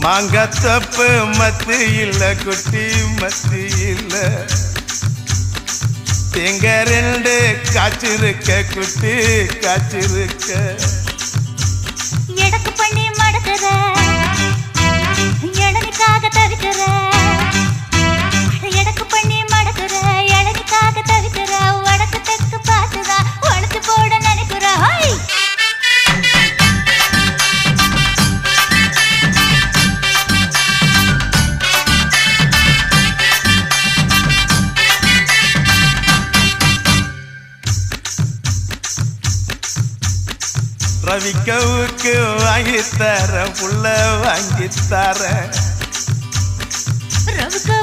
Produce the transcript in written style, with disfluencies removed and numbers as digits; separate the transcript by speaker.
Speaker 1: மாங்கத்தப்பு மத்து இல்ல குட்டி மத்து இல்ல தேங்க ரெண்டு காய்ச்சிருக்க குட்டி காய்ச்சிருக்க
Speaker 2: எடக்கு பண்ணி மடக்குற இளநிக்காக தவிக்கிற எடக்கு பண்ணி மடக்குற இளநிக்காக தவிக்கிற வடக்கு தெற்கு பார்த்துதா உழைச்சு போட நினைக்கிற
Speaker 1: ரவிக்கவுக்கு வாங்கித்தர புள்ள வாங்கித்தர
Speaker 2: ரவுக்கு